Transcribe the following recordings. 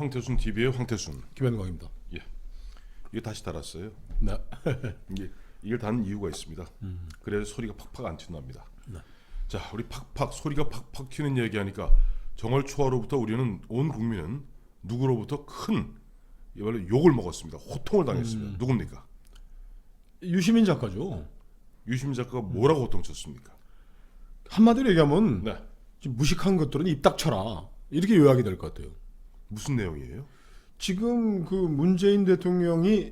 황태순 TV의 황태순. 김현광입니다. 예. 이게 다시 달았어요. 네. 이걸 다는 이유가 있습니다. 그래야 소리가 팍팍 안 튀어나옵니다. 네. 자, 우리 팍팍 소리가 팍팍 튀는 얘기하니까 정월 초하로부터 우리는 온 국민은 누구로부터 큰 이말로 욕을 먹었습니다. 호통을 당했습니다. 누굽니까? 유시민 작가죠. 유시민 작가가 뭐라고 호통쳤습니까? 한마디로 얘기하면 네. 좀 무식한 것들은 입 닥쳐라 이렇게 요약이 될 것 같아요. 무슨 내용이에요? 지금 그 문재인 대통령이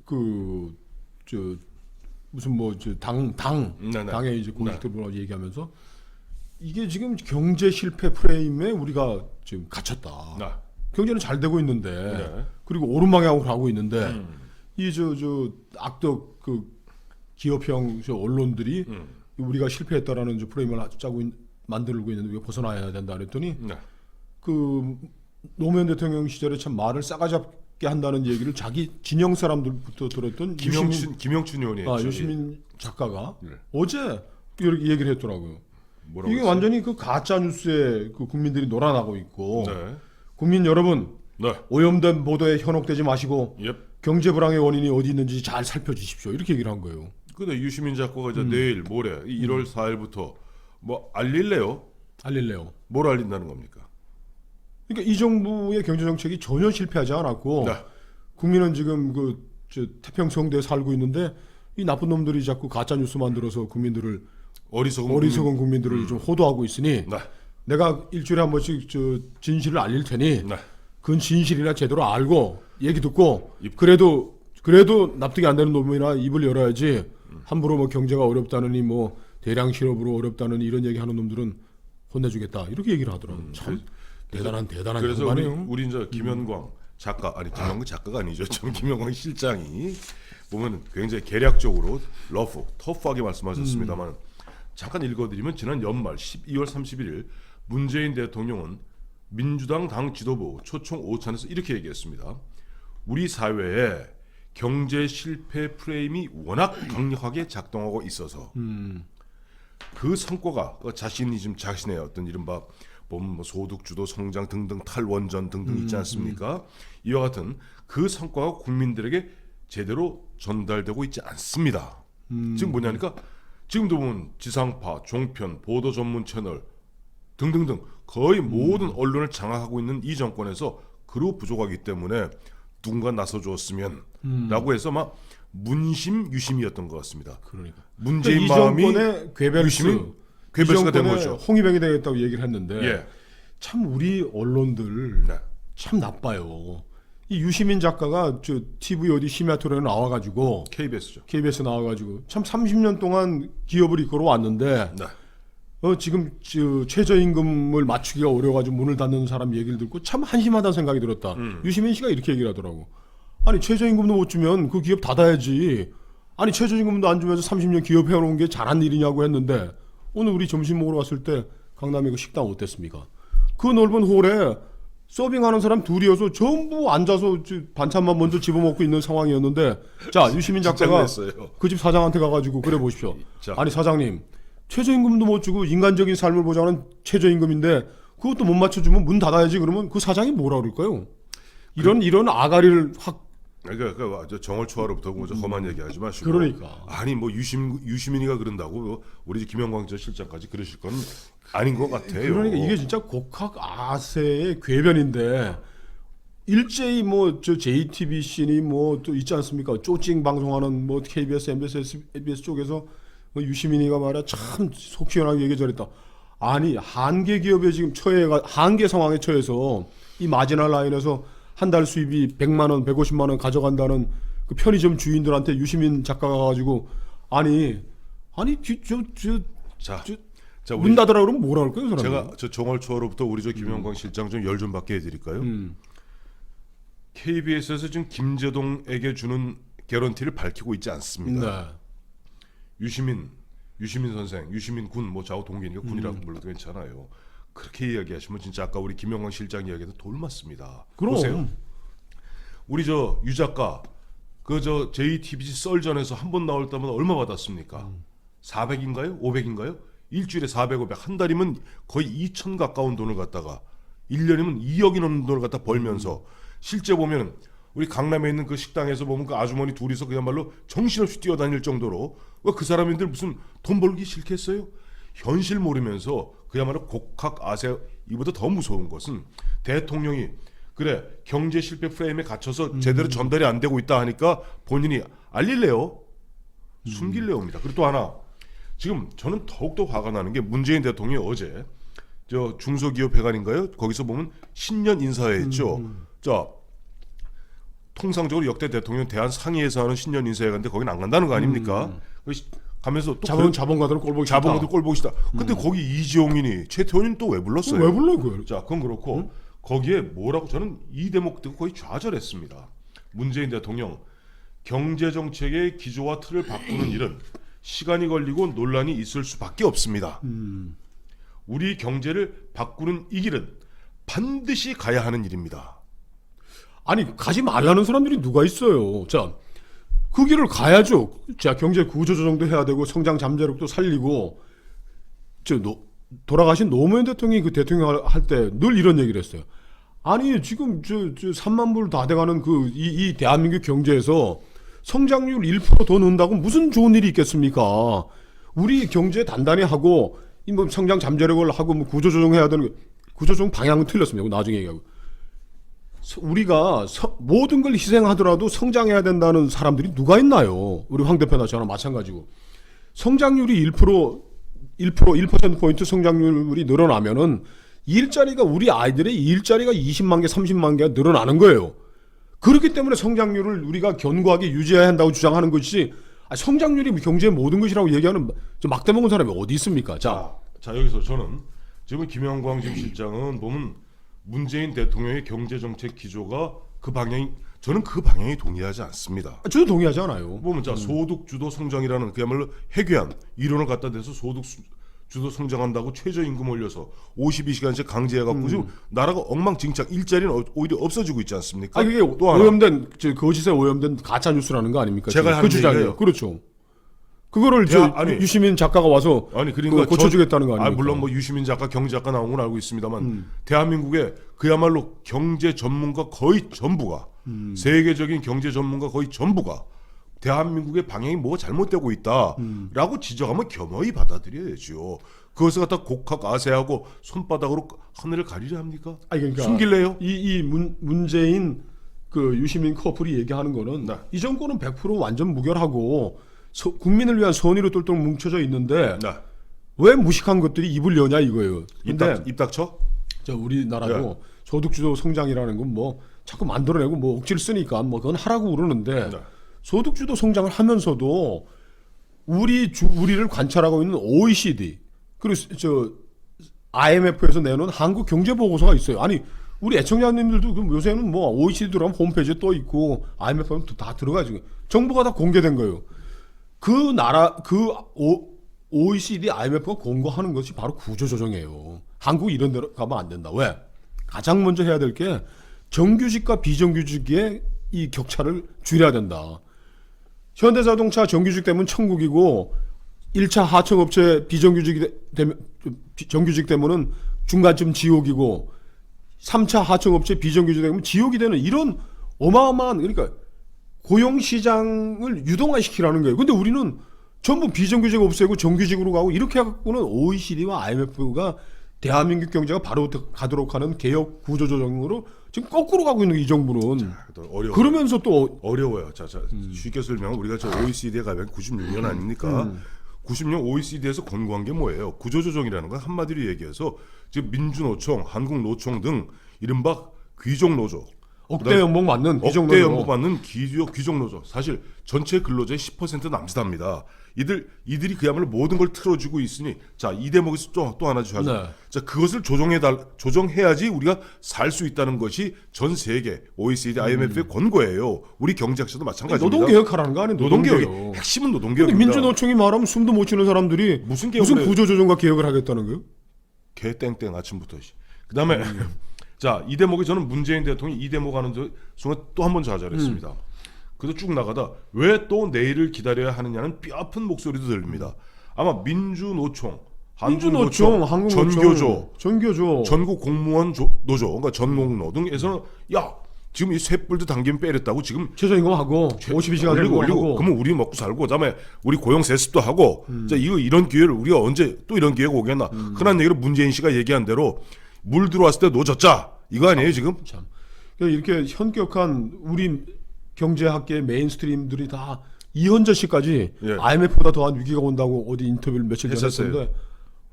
그 저 무슨 뭐 저 당에 이제 공식적으로 얘기하면서 이게 지금 경제 실패 프레임에 우리가 지금 갇혔다. 네. 경제는 잘 되고 있는데 네. 그리고 옳은 방향으로 가고 있는데 이 저 악덕 그 기업형 저 언론들이 우리가 실패했다라는 저 프레임을 만들고 있는데 우리가 벗어나야 된다 그랬더니 네. 그 노무현 대통령 시절에 참 말을 싸가지 없게 한다는 얘기를 자기 진영 사람들부터 들었던 김영춘 의원이 했죠. 유시민 작가가 네. 어제 이렇게 얘기를 했더라고요. 뭐라고 이게 했어요? 완전히 그 가짜 뉴스에 그 국민들이 놀아나고 있고 네. 국민 여러분 네. 오염된 보도에 현혹되지 마시고 예. 경제 불황의 원인이 어디 있는지 잘 살펴주십시오. 이렇게 얘기를 한 거예요. 근데 유시민 작가가 이제 내일 모레 1월 4일부터 뭐 알릴래요? 알릴래요. 뭘 알린다는 겁니까? 그러니까 이 정부의 경제 정책이 전혀 실패하지 않았고 네. 국민은 지금 그 저 태평성대에 살고 있는데 이 나쁜 놈들이 자꾸 가짜 뉴스 만들어서 국민들을 어리석은 국민들을 좀 호도하고 있으니 네. 내가 일주일에 한 번씩 저 진실을 알릴 테니 네. 그건 진실이나 제대로 알고 얘기 듣고 그래도 납득이 안 되는 놈이나 입을 열어야지 함부로 뭐 경제가 어렵다느니 뭐 대량 실업으로 어렵다느니 이런 얘기하는 놈들은 혼내주겠다 이렇게 얘기를 하더라고요. 참 대단한 그래서 양반이에요. 우리 이제 김현광 작가 김현광 작가가 아니죠. 전 김현광 실장이 보면 굉장히 계략적으로 터프하게 말씀하셨습니다만 잠깐 읽어드리면 지난 연말 12월 31일 문재인 대통령은 민주당 당 지도부 초청 오찬에서 이렇게 얘기했습니다. 우리 사회에 경제 실패 프레임이 워낙 강력하게 작동하고 있어서 그 성과가 자신이 지금 자신의 어떤 이른바 보면 뭐 소득주도 성장 등등 탈원전 등등 있지 않습니까? 이와 같은 그 성과가 국민들에게 제대로 전달되고 있지 않습니다. 지금 뭐냐니까 지금도 보면 지상파, 종편, 보도 전문 채널 등등등 거의 모든 언론을 장악하고 있는 이 정권에서 그로 부족하기 때문에 누군가 나서주었으면 라고 해서 막 문심 유심이었던 것 같습니다. 그러니까 문재인 이 마음이 정권의 괴벨스가 된 거죠. 홍위병이 되겠다고 얘기를 했는데 예. 참 우리 언론들 네. 참 나빠요. 이 유시민 작가가 저 TV 어디 심야 토론에 나와가지고 KBS죠. KBS 나와가지고 참 30년 동안 기업을 이끌어 왔는데 네. 지금 저 최저임금을 맞추기가 어려워가지고 문을 닫는 사람 얘기를 듣고 참 한심하다는 생각이 들었다. 유시민 씨가 이렇게 얘기를 하더라고. 아니 최저임금도 못 주면 그 기업 닫아야지. 아니 최저임금도 안 주면서 30년 기업 해오는 게 잘한 일이냐고 했는데 오늘 우리 점심 먹으러 갔을 때 강남에 그 식당 어땠습니까? 그 넓은 홀에 서빙하는 사람 둘이어서 전부 앉아서 반찬만 먼저 집어먹고 있는 상황이었는데 자 유시민 작가가 그 집 사장한테 가가지고 그래 보십시오. 아니 사장님 최저임금도 못 주고 인간적인 삶을 보장하는 최저임금인데 그것도 못 맞춰주면 문 닫아야지 그러면 그 사장이 뭐라 그럴까요? 이런 아가리를 확 그러니까 정월 초하로부터 뭐 험한 얘기하지 마시고. 그러니까. 아니 뭐 유시민이가 그런다고 우리 김영광 저 실장까지 그러실 건 아닌 것 같아요. 그러니까 이게 진짜 곡학 아세의 궤변인데 일제히 뭐 저 JTBC니 뭐 또 있지 않습니까? 쪼찡 방송하는 뭐 KBS, MBS, SBS 쪽에서 뭐 유시민이가 말이야 참 속 시원하게 얘기 잘했다. 아니 한계 기업에 지금 한계 상황에 처해서 이 마지널 라인에서 한 달 수입이 100만 원, 150만 원 가져간다는 그 편의점 주인들한테 유시민 작가가 가지고 문 닫으라 그러면 뭐라 할까요, 사람? 제가 저 정월 초하로부터 우리 저 김영광 실장 좀 열 좀 받게 해드릴까요? KBS에서 지금 김재동에게 주는 개런티를 밝히고 있지 않습니다. 네. 유시민 선생, 유시민 군, 뭐 좌우 동기니까 군이라고 불러도 괜찮아요. 그렇게 이야기하시면 진짜 아까 우리 김영광 실장 이야기도 돌맞습니다. 그럼. 보세요. 우리 저 유 작가 그 저 JTBC 썰전에서 한 번 나올 때마다 얼마 받았습니까? 400인가요? 500인가요? 일주일에 400, 500, 한 달이면 거의 2천 가까운 돈을 갖다가 1년이면 2억이 넘는 돈을 갖다 벌면서 실제 보면 우리 강남에 있는 그 식당에서 보면 그 아주머니 둘이서 그야말로 정신없이 뛰어다닐 정도로 그 사람인들 무슨 돈 벌기 싫겠어요? 현실 모르면서 그야말로 곡학 아세. 이보다 더 무서운 것은 대통령이 그래 경제 실패 프레임에 갇혀서 제대로 전달이 안 되고 있다 하니까 본인이 알릴래요? 숨길래요입니다. 그리고 또 하나 지금 저는 더욱더 화가 나는 게 문재인 대통령이 어제 저 중소기업 회관인가요? 거기서 보면 신년 인사회 했죠. 자 통상적으로 역대 대통령 대한 상의에서 하는 신년 인사회 가는데 거기는 안 간다는 거 아닙니까? 가면서 또 자본가들은 꼴보기 싫다. 자본가들 꼴보기 싫다. 근데 거기 이지용이니 최태원이는 또 왜 불렀어요? 왜 불러 그걸? 자, 그건 그렇고 거기에 뭐라고 저는 이 대목 듣고 거의 좌절했습니다. 문재인 대통령 경제 정책의 기조와 틀을 바꾸는 일은 시간이 걸리고 논란이 있을 수밖에 없습니다. 우리 경제를 바꾸는 이 길은 반드시 가야 하는 일입니다. 아니 가지 말라는 사람들이 누가 있어요? 자, 그 길을 가야죠. 자, 경제 구조 조정도 해야 되고 성장 잠재력도 살리고. 돌아가신 노무현 대통령이 그 대통령 할 때 늘 이런 얘기를 했어요. 아니 지금 저 3만 불 다 돼가는 이 대한민국 경제에서 성장률 1%더 넣는다고 무슨 좋은 일이 있겠습니까? 우리 경제 단단히 하고 이 뭐 성장 잠재력을 하고 뭐 구조 조정해야 되는 구조 조정 방향은 틀렸습니다. 나중에 얘기하고. 우리가 모든 걸 희생하더라도 성장해야 된다는 사람들이 누가 있나요? 우리 황 대표나 저나 마찬가지고. 성장률이 1%포인트 성장률이 늘어나면은 일자리가 우리 아이들의 일자리가 20만 개, 30만 개가 늘어나는 거예요. 그렇기 때문에 성장률을 우리가 견고하게 유지해야 한다고 주장하는 것이 성장률이 경제의 모든 것이라고 얘기하는 막대 먹은 사람이 어디 있습니까? 자 여기서 저는 지금 김영광 지금 실장은 보면 문재인 대통령의 경제정책 기조가 그 방향이 저는 그 방향에 동의하지 않습니다. 저도 동의하지 않아요. 보면 자 소득 주도 성장이라는 그야말로 해괴한 이론을 갖다 대서 소득 주도 성장한다고 최저임금 올려서 52시간씩 강제해갖고 지금 나라가 엉망진창 일자리는 오히려 없어지고 있지 않습니까? 그게 또 하나 오염된 거짓에 오염된 가짜 뉴스라는 거 아닙니까? 제가 하는 얘기예요. 그렇죠. 그거를 유시민 작가가 와서 그러니까 고쳐주겠다는 거 아닙니까? 물론 뭐 유시민 작가, 경제작가 나온 건 알고 있습니다만 대한민국의 그야말로 경제 전문가 거의 전부가 세계적인 경제 전문가 거의 전부가 대한민국의 방향이 뭐가 잘못되고 있다라고 지적하면 겸허히 받아들여야죠. 그것을 갖다 곡학 아세하고 손바닥으로 하늘을 가리려 합니까? 그러니까 숨길래요? 이 문재인 그 유시민 커플이 얘기하는 거는 네. 이 정권은 100% 완전 무결하고 국민을 위한 선의로 똘똘 뭉쳐져 있는데 네. 왜 무식한 것들이 입을 여냐 이거예요. 근데 입 닥쳐? 우리나라도 네. 소득주도 성장이라는 건 뭐 자꾸 만들어내고 뭐 억지를 쓰니까 뭐 그건 하라고 그러는데 네. 소득주도 성장을 하면서도 우리를 관찰하고 있는 OECD 그리고 IMF에서 내놓은 한국 경제 보고서가 있어요. 아니 우리 애청자님들도 요새는 뭐 OECD 들어가면 홈페이지에 떠 있고 IMF는 다 들어가지고 정보가 다 공개된 거예요. OECD, IMF가 권고하는 것이 바로 구조조정이에요. 한국 이런 데로 가면 안 된다. 왜? 가장 먼저 해야 될 게 정규직과 비정규직의 이 격차를 줄여야 된다. 현대자동차 정규직 되면 천국이고 1차 하청업체 정규직 되면은 중간쯤 지옥이고 3차 하청업체 비정규직 되면 지옥이 되는 이런 어마어마한 그러니까 고용시장을 유동화시키라는 거예요. 근데 우리는 전부 비정규직 없애고 정규직으로 가고 이렇게 해갖고는 OECD와 IMF가 대한민국 경제가 바로 가도록 하는 개혁 구조조정으로 지금 거꾸로 가고 있는 이 정부는. 어려워요. 그러면서 또 어려워요. 쉽게 설명하면 우리가 저 OECD에 가면 96년 아닙니까? 90년 OECD에서 권고한 게 뭐예요? 구조조정이라는 건 한마디로 얘기해서 지금 민주노총, 한국노총 등 이른바 귀족노조 억대 연봉 받는 억대 연봉 받는 귀족노조 사실 전체 근로자의 10% 남짓합니다. 이들이 그야말로 모든 걸 틀어주고 있으니 자 이 대목에서 또 하나 주하죠. 네. 자 그것을 조정해야지 우리가 살 수 있다는 것이 전 세계 OECD, IMF의 권고예요. 우리 경제학자도 마찬가지입니다. 노동개혁하라는 거 아니에요? 노동개혁. 핵심은 노동개혁입니다. 민주노총이 말하면 숨도 못 쉬는 사람들이 무슨 구조조정과 개혁을 하겠다는 거예요? 개 땡땡 아침부터. 그다음에 자 이 대목에 저는 문재인 대통령이 이 대목 하는 순간 또 한 번 좌절했습니다. 그래서 쭉 나가다 왜 또 내일을 기다려야 하느냐는 뼈아픈 목소리도 들립니다. 아마 민주노총, 민주노총, 전교조, 전교조, 전국 공무원 노조, 그러니까 전공노 등에서는 야 지금 이 쇳불도 당긴 빼랬다고 지금 최저임금 하고 52시간 올리고 그러면 우리 먹고 살고 그다음에 우리 고용 세습도 하고 자 이거 이런 기회를 우리가 언제 또 이런 기회가 오겠나 흔한 얘기로 문재인 씨가 얘기한 대로 물 들어왔을 때 노졌자 이거 아니에요 지금? 참 이렇게 현격한 우리 경제학계 메인스트림들이 다 이현재 씨까지 예. IMF보다 더한 위기가 온다고 어디 인터뷰를 며칠 전에 했었어요. 했었는데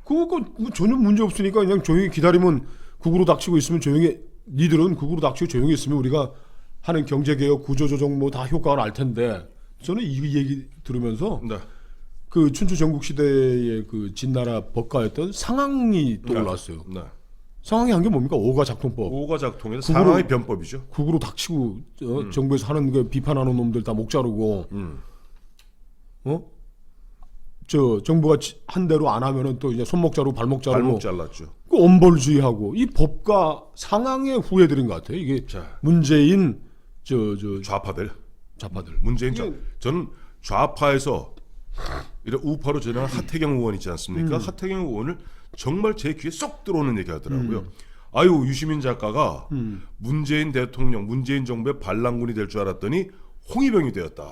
그거 전혀 문제 없으니까 그냥 조용히 기다리면 국으로 닥치고 있으면 조용히 니들은 국으로 닥치고 조용히 있으면 우리가 하는 경제개혁 구조조정 뭐 다 효과가 날 텐데 저는 이 얘기 들으면서 네. 그 춘추 전국 시대의 그 진나라 법가였던 상황이 떠올랐어요. 네. 상황이 한 게 뭡니까? 오가 작동법. 오가 작통해서 국으로- 상하의 변법이죠. 국으로 닥치고 정부에서 하는 그 비판하는 놈들 다 목 자르고 저 정부가 한 대로 안 하면은 또 이제 손목 자르고 발목 자르고 발목 잘랐죠. 그 엄벌주의하고 이 법과 상황의 후예들인 것 같아요. 이게 자. 문재인 저 좌파들. 좌파들. 문재인 이게- 저는 좌파에서 이런 우파로 전향한 하태경 의원 있지 않습니까? 하태경 의원을 정말 제 귀에 쏙 들어오는 얘기 하더라고요. 아유 유시민 작가가 문재인 대통령, 문재인 정부의 반란군이 될 줄 알았더니 홍위병이 되었다.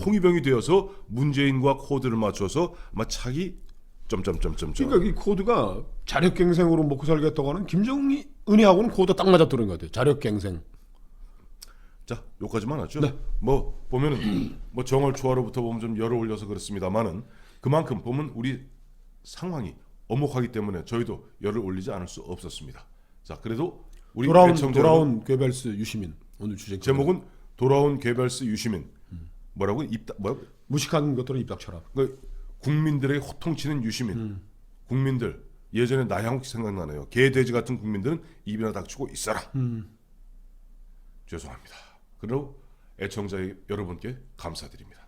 홍위병이 되어서 문재인과 코드를 맞춰서 아마 차기 점점점점점. 그러니까 이 코드가 자력갱생으로 먹고 살겠다고 하는 김정은이하고는 코드 딱 맞아떨어진 것 같아요. 자력갱생. 자, 요까지만 하죠. 네. 뭐 보면은 뭐 정월 초하루부터 보면 좀 열을 올려서 그렇습니다만은 그만큼 보면 우리 상황이 엄혹하기 때문에 저희도 열을 올리지 않을 수 없었습니다. 자, 그래도 우리 애청자 여러분, 돌아온 괴벨스 유시민 오늘 주제 제목은 돌아온 괴벨스 유시민. 뭐라고 뭐라고? 무식한 것들은 입 닥쳐라. 그러니까 국민들에게 호통치는 유시민. 국민들 예전에 나향욱 생각나네요. 개 돼지 같은 국민들은 입이나 닥치고 있어라. 죄송합니다. 그리고 애청자 여러분께 감사드립니다.